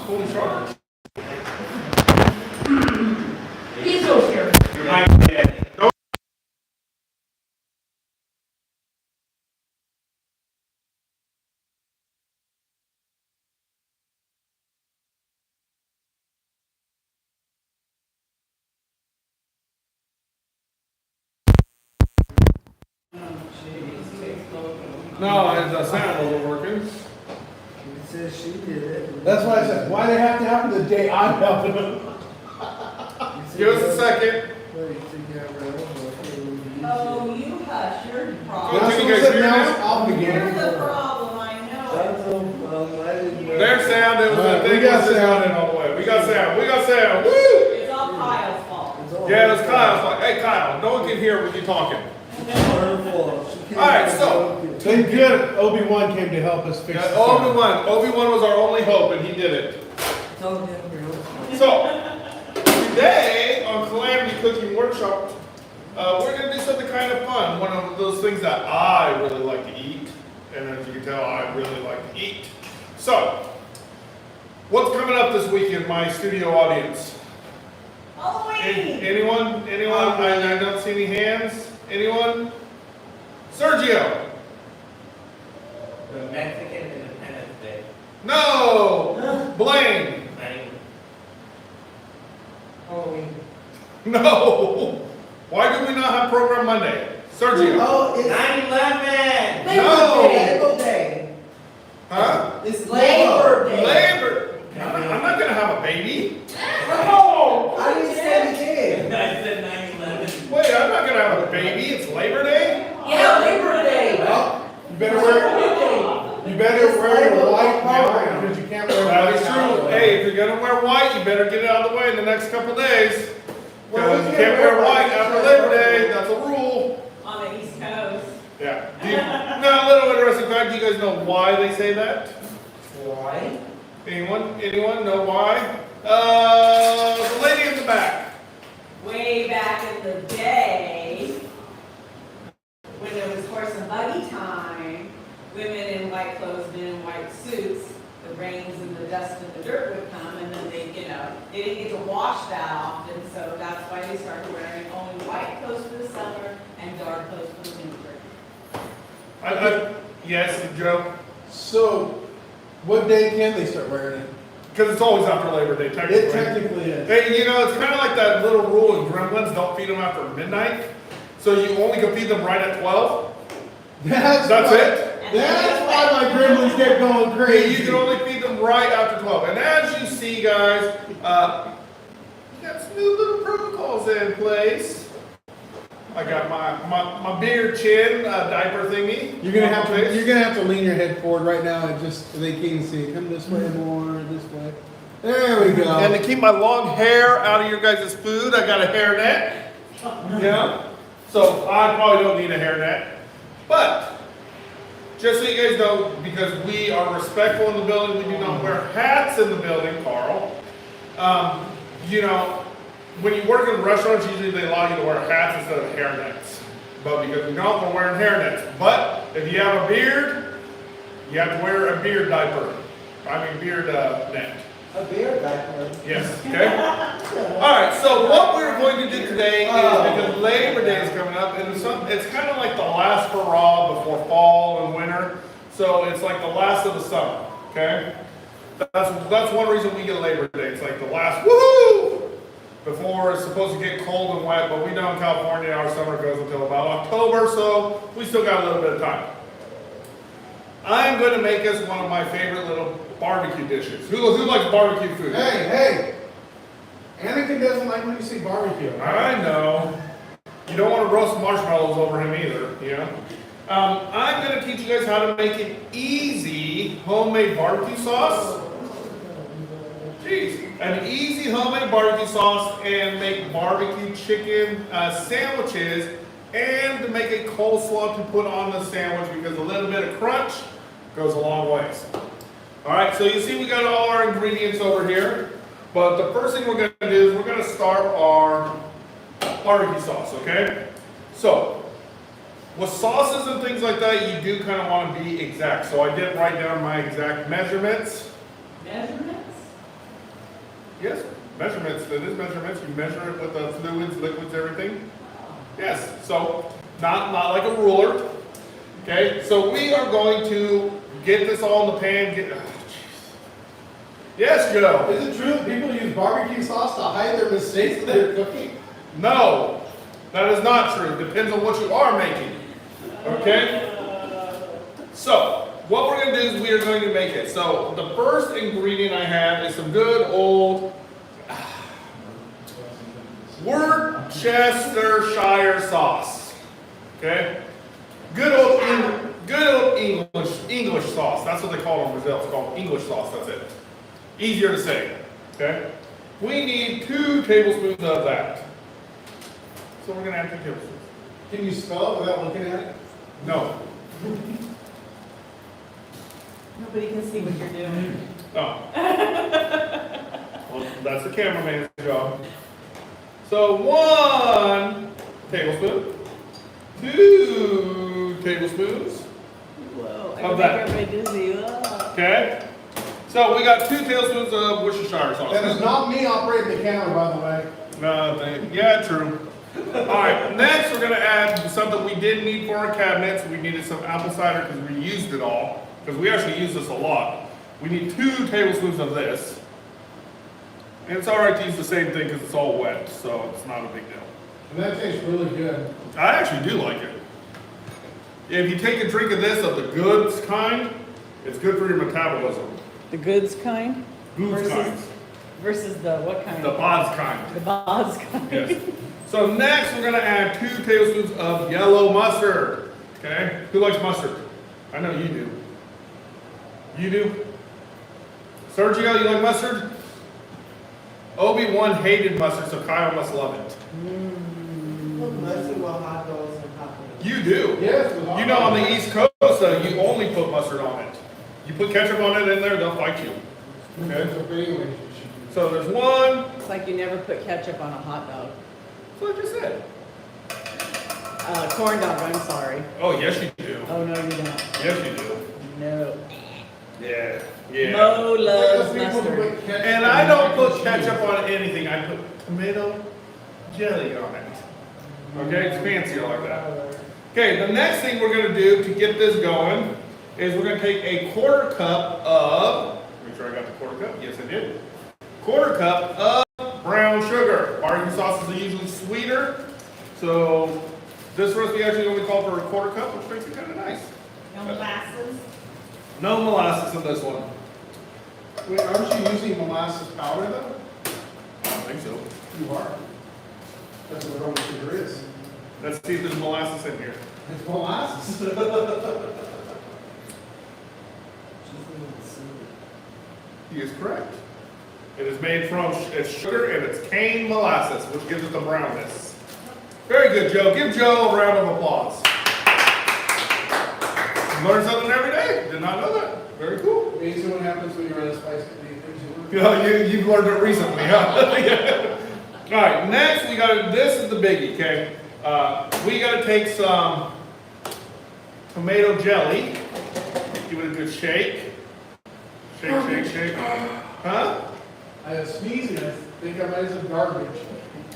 Holy shit. He's over here. No, the sound wasn't working. It says she did it. That's why I said, why they have to happen the day I'm helping them? Give us a second. Oh, you hush, you're the Go problem. to you guys hear now this? it's off You're again. the problem, I know it. Their sound, it was Alright, the we thing got was sound. sounding all the way. We got sound. We got sound. Woo! It's all Kyle's fault. Yeah, it was Kyle's like, hey Kyle, no one can hear when you're talking. Alright, so. Thank good Obi-Wan came to help us fix Yeah, the sound. Obi-Wan was our only hope, and he did it. So, today on Calamity Cooking Workshop, we're going to do something kind of fun. One of those things that I really like to eat, and as you can tell, I really like to eat. So, what's coming up this week in my studio audience? Halloween! Anyone? I don't see any hands. Anyone? Sergio? The Mexican Independence Day. No! Blaine? Halloween. No! Why do we not have program Monday? Sergio? Oh, it's 9/11! No! Labor Day. Huh? It's Labor Day. Labor! I'm not gonna have a baby. Oh! I didn't say the kid. I said 9/11. Wait, I'm not gonna have a baby. It's Labor Day? Yeah, Labor Day! Well, you better wear your white now because you can't wear That is white true. now. Hey, if you're gonna wear white, you better get it out of the way in the next couple days. Well, Because we you can't can't wear wear white white after after Labor Day. That's a rule. On the East Coast. Yeah. Now, a little interesting fact. Do you guys know why they say that? Why? Anyone know why? The lady in the back. Way back in the day, when it was horse and buggy time, women in white clothes, men in white suits, the rains and the dust and the dirt would come, and then they didn't get to wash that often, so that's why they started wearing only white clothes for the summer and dark clothes for the winter. Yes, Joe. So, what day can they start wearing it? Because it's always after Labor Day, technically. It technically is. Hey, it's kind of like that little rule in Gremlins, don't feed them after midnight. So you only can feed them right at 12. That's That's why, it. That's why my gremlins get going crazy. You can only feed them right after 12. And as you see, guys, you got some new little protocols in place. I got my beard chin diaper thingy. You're gonna have to lean your head forward right now and just so they can see. Come this way more, this way. There we go. And to keep my long hair out of your guys' food, I got a hairnet. Yeah. So I probably don't need a hairnet. But just so you guys know, because we are respectful in the building, we do not wear hats in the building, Carl. When you work in restaurants, usually they allow you to wear hats instead of hairnets. But because we don't, we're wearing hairnets. But if you have a beard, you have to wear a beard diaper. Beard net. A beer diaper. Yes, okay? Alright, so what we're going to do today is, because Labor Day is coming up, and it's kind of like the last hurrah before fall and winter. So it's like the last of the summer, okay? That's one reason we get Labor Day. It's like the last woohoo! Before it's supposed to get cold and wet, but we know in California our summer goes until about October, so we still got a little bit of time. I'm going to make us one of my favorite little barbecue dishes. Who likes barbecue food? Hey! Anakin doesn't like when you say barbecue. I know. You don't want to roast marshmallows over him either, I'm going to teach you guys how to make an easy homemade barbecue sauce. Jeez. An easy homemade barbecue sauce and make barbecue chicken sandwiches and to make a coleslaw to put on the sandwich because a little bit of crunch goes a long ways. Alright, so you see we got all our ingredients over here. But the first thing we're going to do is we're going to start our barbecue sauce, okay? So, with sauces and things like that, you do kind of want to be exact. So I did write down my exact measurements. Measurements? Yes, measurements, it is measurements, you measure it with the fluids, liquids, everything. Yes, so not like a ruler. Okay, so we are going to get this all in the pan. Yes, Joe. Is it true that people use barbecue sauce to hide their mistakes that they're cooking? No, that is not true. Depends on what you are making. Okay? So, what we're going to do is we are going to make it. So, the first ingredient I have is some good old Worcestershire sauce. Okay? Good old English sauce. That's what they call it in Brazil. It's called English sauce. That's it. Easier to say. Okay? We need 2 tablespoons of that. So we're going to add 2 tablespoons. Can you spell it without looking at it? No. Nobody can see what you're doing. Oh. Well, that's the cameraman's job. So 1 tablespoon. 2 tablespoons. Whoa, I Of can that. make everybody dizzy. Whoa. Okay? So we got 2 tablespoons of Worcestershire sauce. That is not me operating the camera, by the way. No, yeah, true. Alright, next we're going to add something we didn't need for our cabinets. We needed some apple cider because we used it all. Because we actually use this a lot. We need 2 tablespoons of this. And it's alright to use the same thing because it's all wet, so it's not a big deal. And that tastes really good. I actually do like it. If you take a drink of this, of the goods kind, it's good for your metabolism. The goods kind Goods kind. versus the what kind? The bods kind. The bods kind. Yes. So next we're going to add 2 tablespoons of yellow mustard. Okay? Who likes mustard? I know you do. You do? Sergio, you like mustard? Obi-Wan hated mustard, so Kyle must love it. Put mustard on hot dogs and hot dogs. You do? Yes. You know on the East Coast, though, you only put mustard on it. You put ketchup on it in there, they'll fight you. Okay? It's a big relationship. So there's 1. It's like you never put ketchup on a hot dog. That's what I just said. Corn dog, I'm sorry. Oh, yes you do. Oh, no, you don't. Yes you do. No. Yeah. Yeah. Mo loves Like those people who mustard. put ketchup And on I don't mac put and ketchup cheese. on anything. I put tomato jelly on it. Okay, it's fancier like that. Okay, the next thing we're going to do to get this going is we're going to take a 1/4 cup of, make sure I got the 1/4 cup. Yes, I did. 1/4 cup of brown sugar. Barbecue sauces are usually sweeter, so this recipe actually only called for a 1/4 cup, which makes it kind of nice. No molasses? No molasses in this one. Wait, aren't you using molasses powder though? I don't think so. You are. That's what brown sugar is. Let's see if there's molasses in here. It's molasses. He is correct. It is made from it's sugar and it's cane molasses, which gives it the brownness. Very good, Joe. Give Joe a round of applause. You learn something every day. Did not know that. Very cool. Amazing what happens when you're on a spice things you You know, you've learned it recently, huh? Yeah. All right, next we got this is the biggie, okay? We got to take some tomato jelly. Give it a good shake. Shake, shake, shake. Huh? I was sneezing. I think I might have some garbage.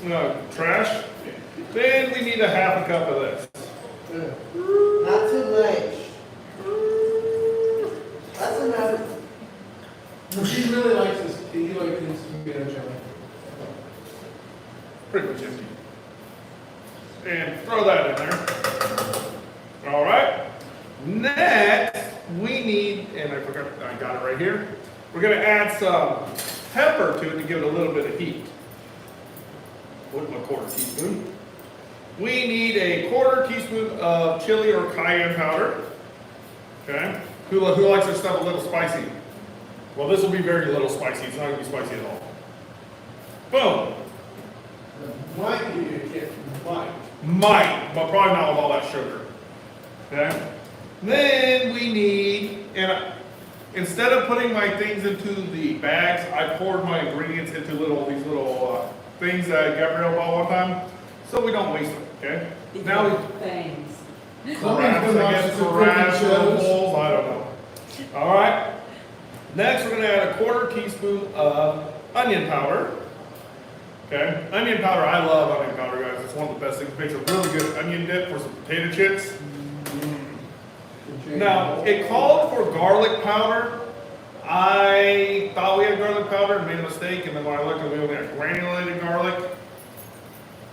No, trash. Then we need a 1/2 cup of this. Yeah. Not too much. That's enough. He really likes this. He likes this tomato jelly. Pretty much empty. And throw that in there. All right. Next, we need, and I forgot, I got it right here. We're going to add some pepper to it to give it a little bit of heat. With my 1/4 teaspoon. We need a 1/4 teaspoon of chili or cayenne powder. Okay. Who likes their stuff a little spicy? Well, this will be very little spicy. It's not going to be spicy at all. Boom. Might be a kid. Might, but probably not with all that sugar. Okay? Then we need, and instead of putting my things into the bags, I poured my ingredients into these little things that Gabrielle bought one time, so we don't waste them. Okay? Now we Things. perhaps, I guess, perhaps, bowls, I don't know. All right. Next, we're going to add a 1/4 teaspoon of onion powder. Okay, onion powder, I love onion powder, guys. It's one of the best things. It makes a really good onion dip for some potato chips. Now, it called for garlic powder. I thought we had garlic powder and made a mistake, and then when I looked, we only had granulated garlic.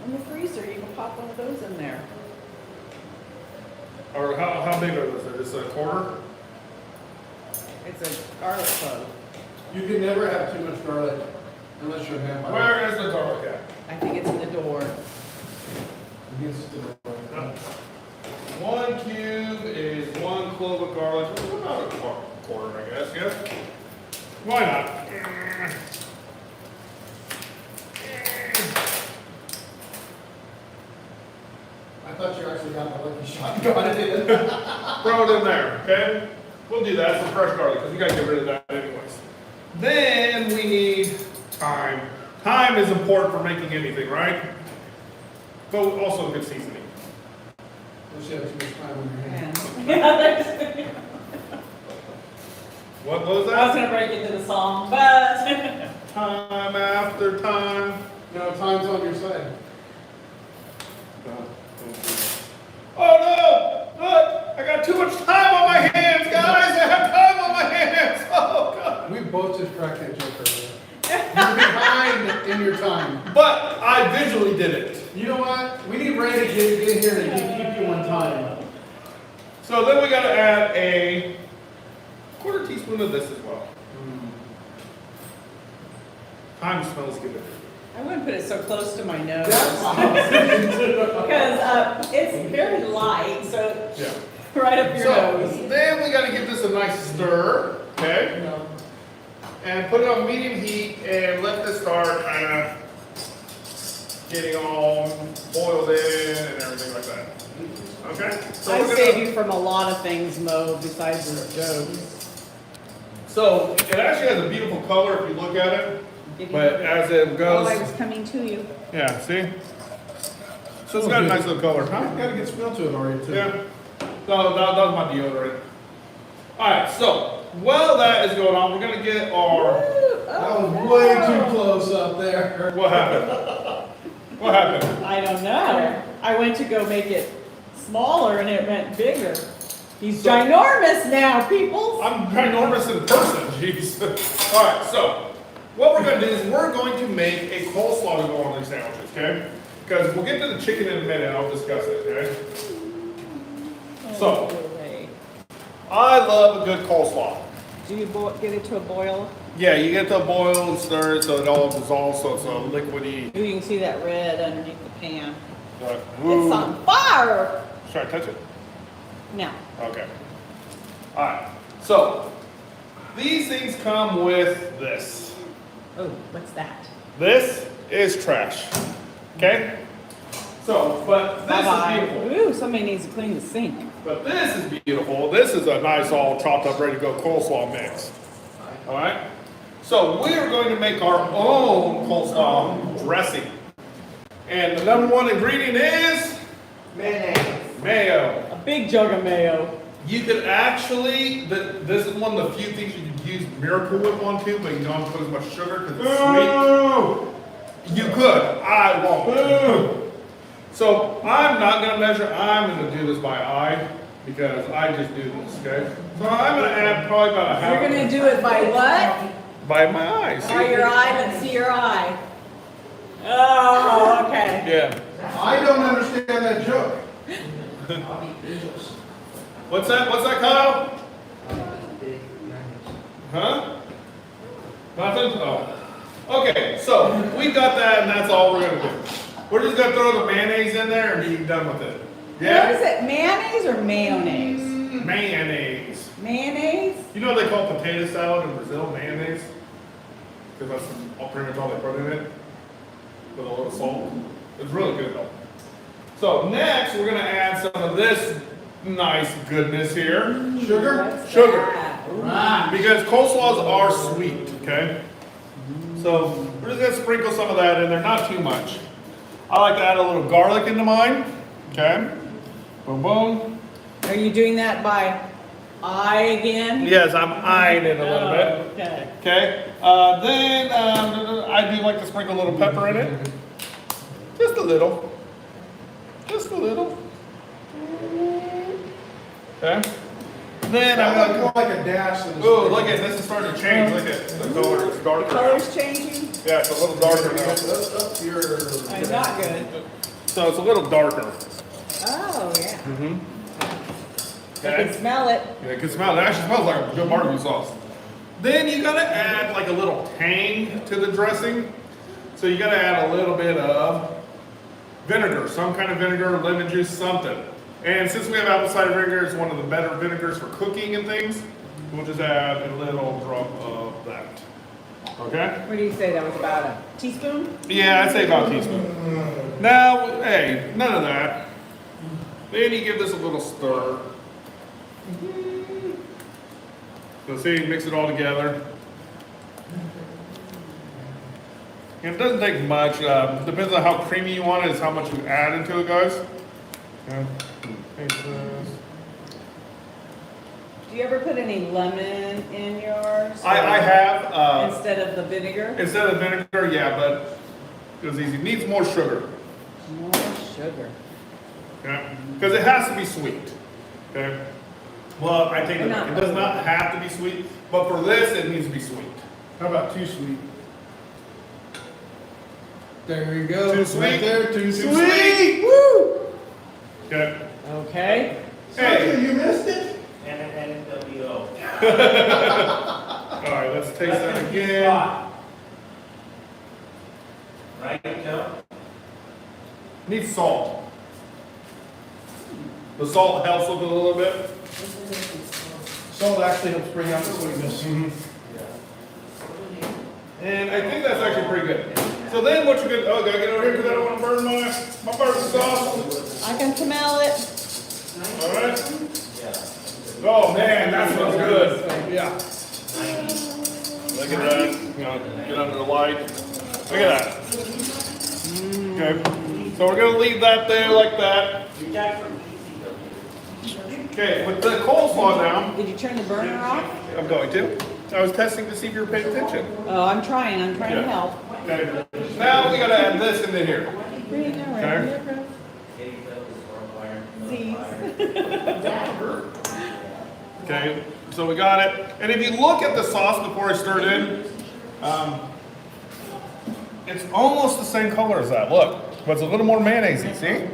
In the freezer, you can pop one of those in there. Or how big are those? Is this a quarter? It's a garlic clove. You can never have too much garlic unless you're a vampire. Where is the garlic at? I think it's in the door. Against the door. 1 cube is 1 clove of garlic. About a quarter, I guess, yes? Why not? I thought you actually got the lucky shot and got it in. Throw it in there, okay? We'll do that, some fresh garlic, because you gotta get rid of that anyways. Then we need thyme. Thyme is important for making anything, right? But also good seasoning. Unless you have too much time on your hands. What was I was that? gonna break into the song, but Time after time. No, time's on your side. Oh no! Look! I got too much time on my hands, guys! I have time on my hands! Oh god! We both just cracked that joke earlier. You're behind in your time. But I visually did it. You know what? We need Ray to get here and keep you on time. So then we gotta add a quarter teaspoon of this as well. Thyme smells good. I wouldn't put it so close to my nose. That's awesome. Because it's very light, so Yeah. right up your So nose. then we gotta give this a nice stir, okay? And put it on medium heat and let this start kind of getting all boiled in and everything like that. Okay? So I we're save gonna, you from a lot of things, Mo, besides your jokes. so it actually has a beautiful color if you look at it, but as it Oh, I goes, was coming to you. yeah, see? So it's got a nice little color, huh? Got a good smell to it already, too. Yeah. So that was my deodorant. Alright, so while that is going on, we're gonna get our. That was way too close up there. What happened? What happened? I don't know. I went to go make it smaller and it went bigger. He's So- ginormous now, people. I'm ginormous in person, jeez. Alright, so what we're gonna do is we're going to make a coleslaw to go on these sandwiches, okay? Because we'll get to the chicken in a minute, I'll discuss it, okay? So, I love a good coleslaw. Do you get it to a boil? Yeah, you get to boil and stir it so it all dissolves, so it's a liquidy. Ooh, you can see that red underneath the pan. It's Ooh. on fire. Should I touch it? No. Okay. Alright, so these things come with this. Oh, what's that? This is trash. Okay? So, but this is beautiful. Ooh, somebody needs to clean the sink. But this is beautiful. This is a nice all chopped up, ready to go coleslaw mix. Alright? So we are going to make our own coleslaw dressing. And the number one ingredient is Mayonnaise. mayo. A big jug of mayo. You could actually, this is one of the few things you could use Miracle Whip on too, but you don't have to put as much sugar because it's sweet. You could. I won't. So I'm not going to measure. I'm going to do this by eye because I just do this, okay? So I'm going to add probably about a half. You're gonna do it by what? By my eyes. By your eye, let's see your eye. Oh, okay. Yeah. I don't understand that joke. What's that, Kyle? Huh? Nothing? Oh. Okay, so we got that and that's all we're going to do. We're just going to throw the mayonnaise in there and be done with it. What is Yeah? it, mayonnaise or mayonnaise? Mayonnaise. Mayonnaise? You know what they call potato salad in Brazil mayonnaise? Because that's pretty much all they put in it. With a little salt. It's really good though. So next we're gonna add some of this nice goodness here. Sugar? What's Sugar. that? Ooh. Because coleslaws are sweet, okay? So we're just gonna sprinkle some of that in there, not too much. I like to add a little garlic into mine, okay? Boom, boom. Are you doing that by I again? Yes, I'm eyeing it a little bit. Okay. Okay. Then I do like to sprinkle a little pepper in it. Just a little. Just a little. Okay. Then I I'm like gonna. more like a dash than a Oh, sprinkle. look at this is starting to change. Look at the color. It's darker. now. Color's changing? Yeah, it's a little darker now. Up your. I'm not good. So it's a little darker. Oh, yeah. Mm-hmm. I can smell it. Yeah, it can smell. It actually smells like good barbecue sauce. Then you gotta add like a little tang to the dressing. So you gotta add a little bit of vinegar, some kind of vinegar, lemon juice, something. And since we have apple cider vinegar, it's one of the better vinegars for cooking and things. We'll just add a little drop of that. Okay? What do you say, that was about a teaspoon? Yeah, I'd say about a teaspoon. Now, hey, none of that. Then you give this a little stir. So see, mix it all together. And it doesn't take much. Depends on how creamy you want it, is how much you add into it, guys. Okay. Mix this. Do you ever put any lemon in yours? I have, Instead of the vinegar? instead of vinegar, yeah, but it's easy. It needs more sugar. More sugar. Okay? Because it has to be sweet. Okay? Well, I take it back. It does not have to be sweet, but for this, it needs to be sweet. How about too sweet? There you go. Too sweet? Right there, too Too sweet. sweet? Woo! Okay. Okay. Hey. You missed it? NWO. All right, let's taste that again. Right, Joe? Needs salt. The salt helps with it a little bit. Salt actually helps bring out the sweetness. And I think that's actually pretty good. So then what you're gonna, oh, gotta get over here because I don't want to burn my barbecue sauce. I can smell it. All right. Oh man, that smells good. Yeah. Look at that. You know, get under the light. Look at that. Okay. So we're gonna leave that there like that. Okay, with the coleslaw now, Did you turn the burner off? I'm going to. I was testing to see if you were paying attention. Oh, I'm trying to help. Okay. Now we gotta add this into here. Okay, so we got it. And if you look at the sauce before I stir it in, it's almost the same color as that. Look, but it's a little more mayonnaise-y, see?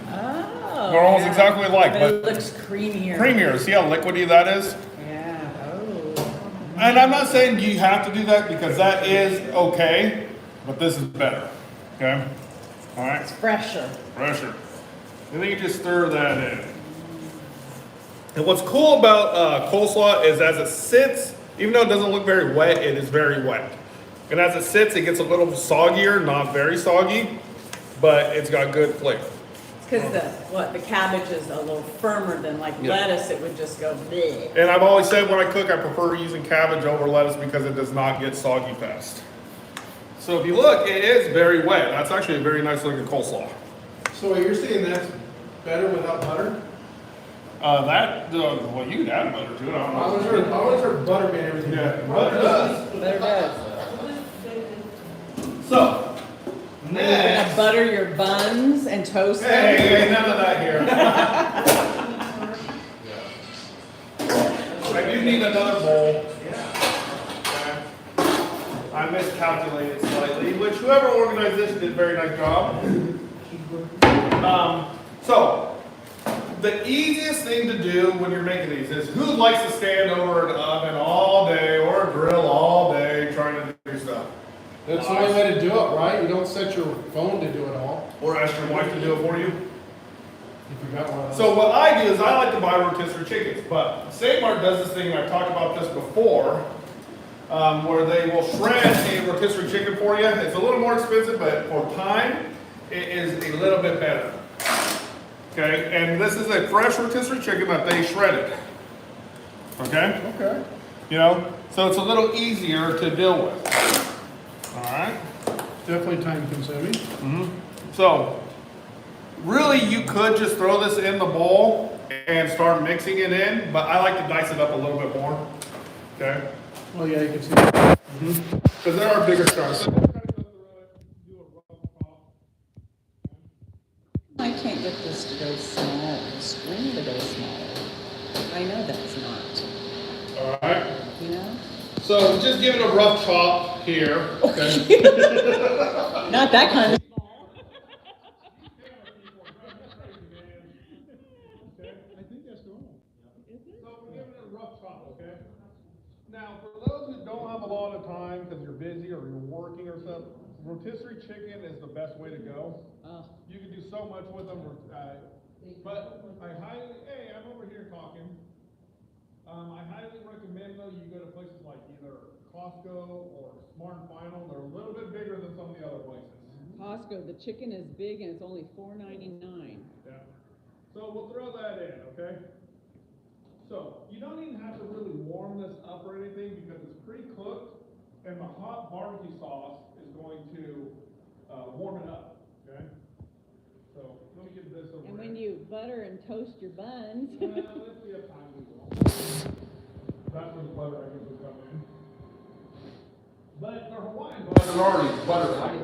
Oh. They're almost exactly alike, But but it looks creamier. creamier. See how liquidy that is? Yeah. Oh. And I'm not saying you have to do that because that is okay, but this is better. Okay? All right? It's fresher. Pressure. And then you just stir that in. And what's cool about coleslaw is as it sits, even though it doesn't look very wet, it is very wet. And as it sits, it gets a little soggier, not very soggy, but it's got good flavor. It's because the cabbage is a little firmer than like Yeah. lettuce. It would just go bleh. And I've always said when I cook, I prefer using cabbage over lettuce because it does not get soggy fast. So if you look, it is very wet. That's actually a very nice looking coleslaw. So you're saying that's better without butter? Well, you can add butter to it. I don't I always know. heard butter made everything Yeah, better. butter does. Better does. So, Are you gonna next. butter your buns and toast them? Hey, none of that here. I do need another bowl. Okay. I miscalculated slightly, which whoever organized this did a very nice job. So, the easiest thing to do when you're making these is who likes to stand over an oven all day or a grill all day trying to do stuff? That's the only way to do it, right? You don't set your phone to do it all. Or ask your wife to do it for you? If you got one of those. So what I do is I like to buy rotisserie chickens, but Sandwhich does this thing, and I've talked about this before, where they will shred a rotisserie chicken for you. It's a little more expensive, but for time, it is a little bit better. Okay, and this is a fresh rotisserie chicken that they shredded. Okay? Okay. You know, so it's a little easier to deal with. All right? Definitely time consuming. So, really, you could just throw this in the bowl and start mixing it in, but I like to dice it up a little bit more. Okay? Oh yeah, you can see it. Because there are bigger stars. So just kind of go through it, do a rough top. I can't get this to go small, the screen to go smaller. I know that's not, All right. you know? So just give it a rough chop here. Okay. Not that kind of. I think that's normal. So we're giving it a rough chop, okay? Now, for those who don't have a lot of time because you're busy or you're working or something, rotisserie chicken is the best way to go. Oh. You can do so much with them, but I highly, hey, I'm over here talking. I highly recommend though you go to places like either Costco or Smart and Final. They're a little bit bigger than some of the other places. Costco, the chicken is big and it's only $4.99. Yeah. So we'll throw that in, okay? So you don't even have to really warm this up or anything because it's pre-cooked and the hot barbecue sauce is going to warm it up, okay? So let me get this over And here. when you butter and toast your buns. Well, if we have time, we will. That's where the butter, I guess, will come in. But they're Hawaiian butter. They're already butter like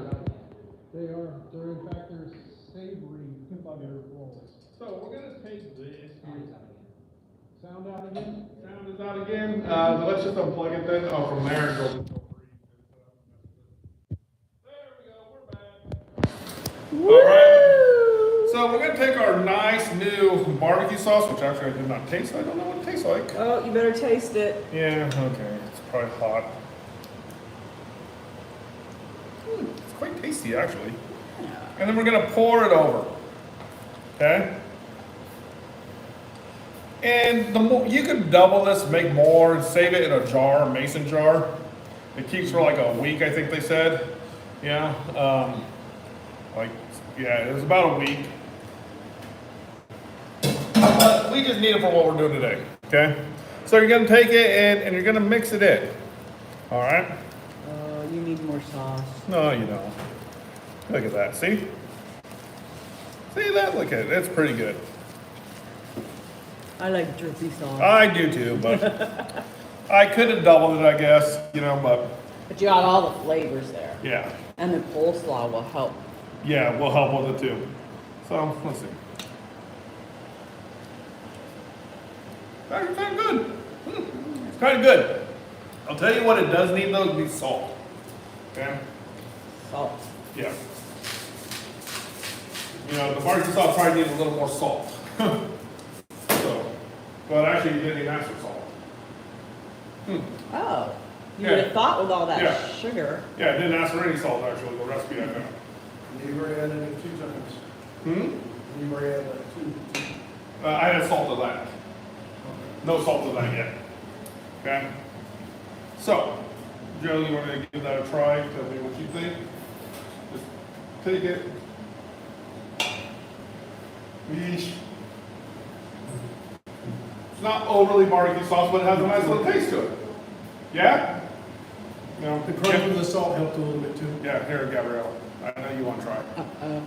They are. They're in fact they're savory on their rolls. So we're gonna take this. Sound out again? Sound is out again. Let's just unplug it then. Oh, from there it goes. There we go. We're back. All right. So we're gonna take our nice new barbecue sauce, which actually I did not taste. So I don't know what it tastes like. Oh, you better taste it. Yeah. Okay. It's probably hot. It's quite tasty actually. And then we're gonna pour it over. Okay. And the more you could double this, make more, and save it in a jar, a mason jar. It keeps for like a week, I think they said. Yeah. It was about a week. But we just need it for what we're doing today. Okay. So you're gonna take it and you're gonna mix it in. All right. Oh, you need more sauce. No, you don't. Look at that. See? See that? Look at it. It's pretty good. I like drippy sauce. I do too, but I could have doubled it, I guess, but But you got all the flavors there. yeah. And the coleslaw will help. Yeah, we'll help with it too. So, let's see. Kind of good. It's kind of good. I'll tell you what it does need though, is salt. Okay? Salt. Yeah. The barbecue sauce probably needs a little more salt. But actually, you didn't even ask for salt. Oh. You Yeah. would have thought with all that Yeah. sugar. Yeah, I didn't ask for any salt actually, the recipe I found. Neighbor added it 2 times. Neighbor added it 2. I had salt to that. No salt to that yet. Okay? So, Joe, you want to give that a try? Tell me what you think. Just take it. Yeesh. It's not overly barbecue sauce, but it has a nice little taste to it. Yeah? No, The crunch of the salt helped a little bit too. yeah, here, Gabrielle. I know you want to try. Uh-oh.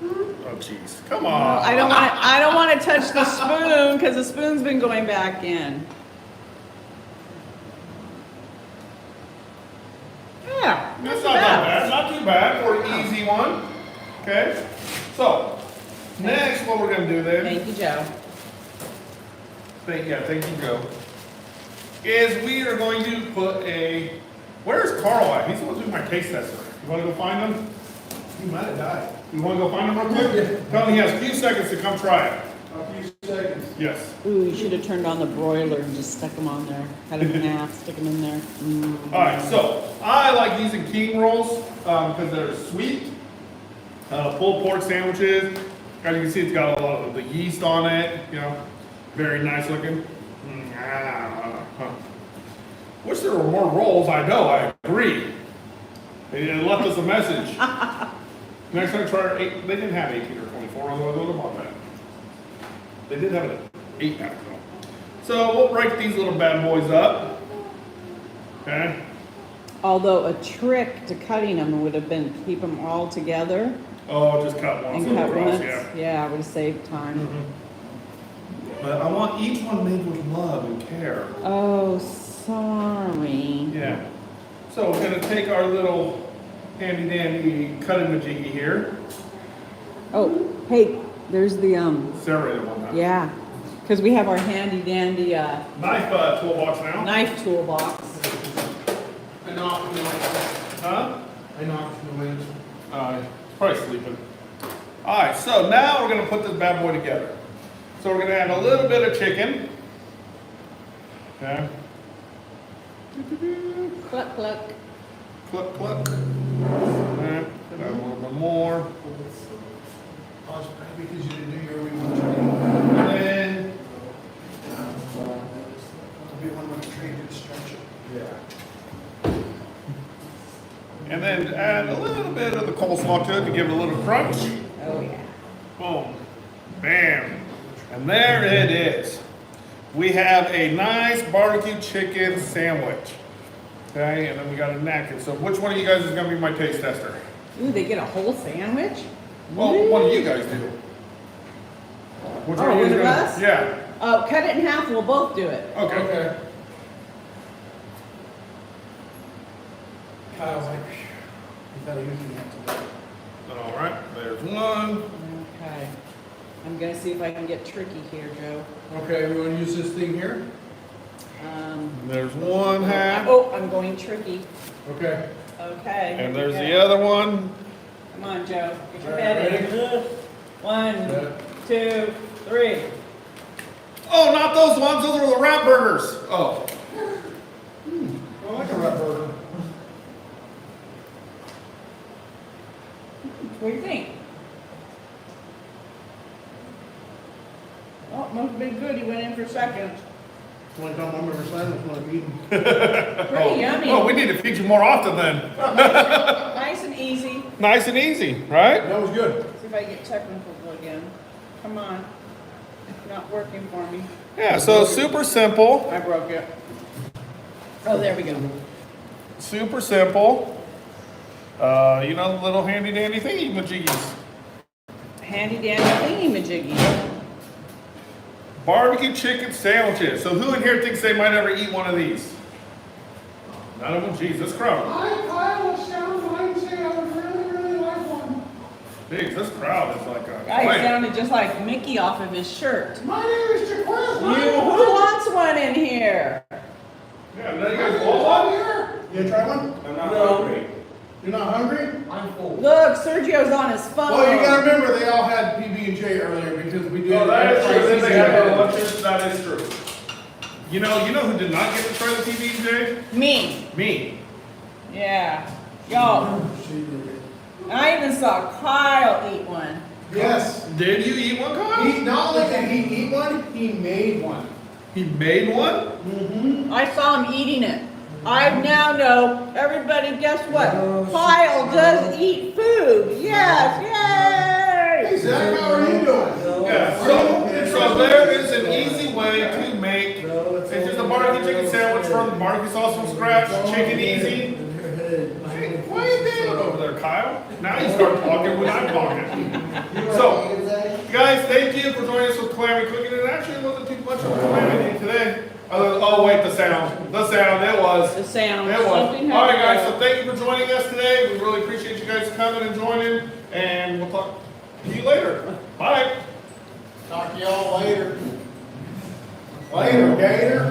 Oh, jeez. Come on. I don't want to touch the spoon because the spoon's been going back in. Yeah. That's not that bad. Not too bad for an easy one. Okay? So, next, what we're going to do then, Thank you, Joe. thank you, Joe, is we are going to put where's Carl at? He's supposed to be my taste tester. You want to go find him? He might have died. You want to go find him real quick? Tell him he has a few seconds to come try it. A few seconds. Yes. Ooh, you should have turned on the broiler and just stuck them on there. Cut them in half, stick them in there. All right, so I like using king rolls because they're sweet. Pulled pork sandwiches. As you can see, it's got a lot of the yeast on it. Very nice looking. Wish there were more rolls. I know. I agree. They left us a message. Next time, try 8. They didn't have 18 or 24, otherwise I would have bought that. They did have an 8-pack though. So we'll break these little bad boys up. Okay. Although a trick to cutting them would have been to keep them all together Oh, just cut once And cut across, once? yeah. Yeah, it would save time. But I want each one made with love and care. Oh, sorry. Yeah. So we're gonna take our little handy dandy cutting majiggy here. Oh, hey, there's the, Serrated one now. yeah, because we have our handy dandy, Knife toolbox now. knife toolbox. I knocked him away. Huh? I knocked him away. He's probably sleeping. All right, so now we're gonna put this bad boy together. So we're gonna add a little bit of chicken. Okay. Cluck, cluck. Cluck, cluck. Okay. Add a little bit more. Oh, it's probably because you didn't do your remote. And then, Be one with the trade to stretch it. yeah. And then add a little bit of the coleslaw to it to give it a little crunch. Oh, yeah. Boom. Bam. And there it is. We have a nice barbecue chicken sandwich. Okay, and then we got a napkin. So which one of you guys is gonna be my taste tester? Ooh, they get a whole sandwich? Well, one of you guys do. Which Oh, one of you one is of gonna? us? Yeah. Oh, cut it in half, we'll both do it. Okay. Okay. Kyle's like, phew. He thought he usually had to. All right. There's one. Okay. I'm gonna see if I can get tricky here, Joe. Okay, we want to use this thing here? There's one half. Oh, I'm going tricky. Okay. Okay. And here we there's go. the other one. Come on, Joe. Get your All right, head in. ready? 1, Yeah. 2, 3. Oh, not those ones. Those are the wrap burgers. Oh. I like a rat burger. What do you think? Oh, must have been good. He went in for second. One time I remember sandwich when I'm eating. Pretty yummy. Oh, we need to feed you more often then. Nice and easy. Nice and easy, right? That was good. See if I get technical again. Come on. Not working for me. Yeah, so super simple. I broke it. Oh, there we go. Super simple. You know, the little handy dandy thingy majiggies. Handy dandy thingy majiggy. Barbecue chicken sandwiches. So who in here thinks they might ever eat one of these? None of them? Jeez, this crowd. Kyle was down fine saying I would really like one. Jeez, this crowd is like a... Guy Wait. sounded just like Mickey off of his shirt. My name is Jaquez. Who wants one in here? Yeah, now you guys want one? Here. You gonna try one? I'm not hungry. You're not hungry? I'm full. Look, Sergio's on his phone. Well, you gotta remember, they all had PB&J earlier because we did. Oh, that is true. Then they have their lunches. That is true. You know who did not get to try the PB&J? Me. Me. Yeah. Yo. I even saw Kyle eat one. Yes. Did you eat one, Kyle? He, not only did he eat one, he made one. He made one? Mm-hmm. I saw him eating it. I now know, everybody, guess what? Kyle does eat food. Yes, Hey, yay! Zach, how are you doing? Yeah, so there is an easy way to make, it's just a barbecue chicken sandwich from barbecue sauce from scratch, chicken easy. Hey, quiet down over there, Kyle. Now you start talking when I'm talking. So, guys, thank you for joining us with Calamity Cooking. It actually wasn't too much of a calamity today. Oh wait, the sound. The sound, it was. The sound. It was. Something All right, guys, happened. so thank you for joining us today. We really appreciate you guys coming and joining, and we'll talk to you later. Bye. Talk to y'all later. Later, Gator.